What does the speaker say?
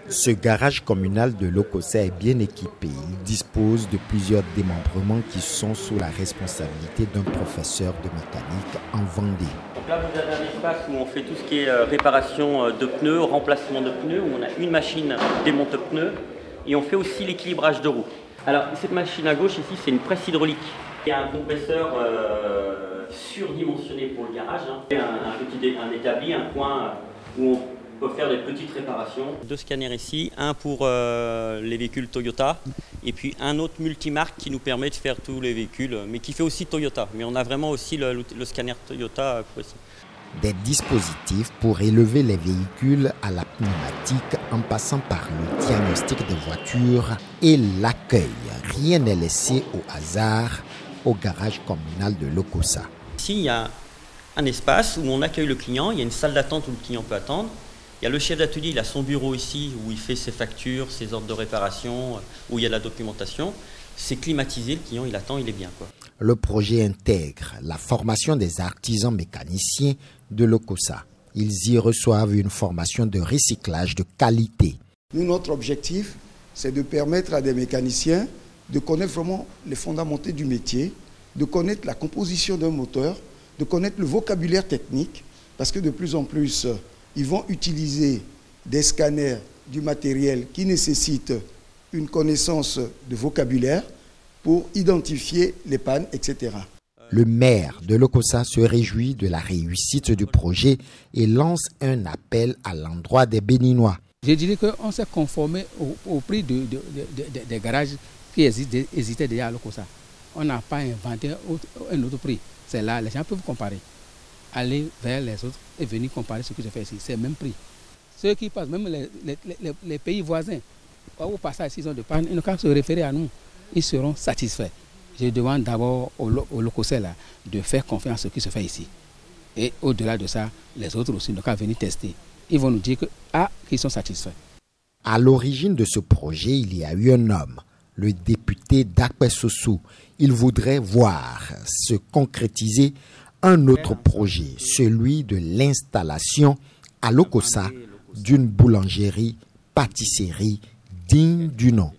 Ce garage communal de Lokossa est bien équipé. Il dispose de plusieurs démembrements qui sont sous la responsabilité d'un professeur de mécanique en Vendée. Donc là, vous avez un espace où on fait tout ce qui est réparation de pneus, remplacement de pneus, où on a une machine démonte-pneus et on fait aussi l'équilibrage de roues. Alors, cette machine à gauche ici, c'est une presse hydraulique. Il y a un compresseur surdimensionné pour le garage, un établi, un coin où on peut faire des petites réparations. Deux scanners ici, un pour les véhicules Toyota et puis un autre multimarque qui nous permet de faire tous les véhicules, mais qui fait aussi Toyota. Mais on a vraiment aussi le scanner Toyota aussi. Des dispositifs pour élever les véhicules à la pneumatique en passant par le diagnostic des voitures et l'accueil. Rien n'est laissé au hasard au garage communal de Lokossa. Ici, il y a un espace où on accueille le client, il y a une salle d'attente où le client peut attendre. Il y a le chef d'atelier, il a son bureau ici où il fait ses factures, ses ordres de réparation, où il y a de la documentation. C'est climatisé, le client il attend, il est bien, quoi. Le projet intègre la formation des artisans mécaniciens de Lokossa. Ils y reçoivent une formation de recyclage de qualité. Nous, notre objectif, c'est de permettre à des mécaniciens de connaître vraiment les fondamentaux du métier, de connaître la composition d'un moteur, de connaître le vocabulaire technique, parce que de plus en plus, ils vont utiliser des scanners, du matériel qui nécessite une connaissance de vocabulaire pour identifier les pannes, etc. Le maire de Lokossa se réjouit de la réussite du projet et lance un appel à l'endroit des Béninois. Je dirais qu'on s'est conformé au prix des garages qui existaient déjà à Lokossa. On n'a pas inventé un autre prix. C'est là, les gens peuvent comparer. Aller vers les autres et venir comparer ce que je fais ici. C'est le même prix. Ceux qui passent, même les pays voisins, au passage, s'ils ont de panne, ils n'ont qu'à se référer à nous. Ils seront satisfaits. Je demande d'abord aux Lokossais de faire confiance à ce qui se fait ici. Et au-delà de ça, les autres aussi n'ont qu'à venir tester. Ils vont nous dire qu'ils sont satisfaits. À l'origine de ce projet, il y a eu un homme, le député Dakpe Sossou. Il voudrait voir se concrétiser un autre projet, celui de l'installation à Lokossa d'une boulangerie-pâtisserie digne du nom.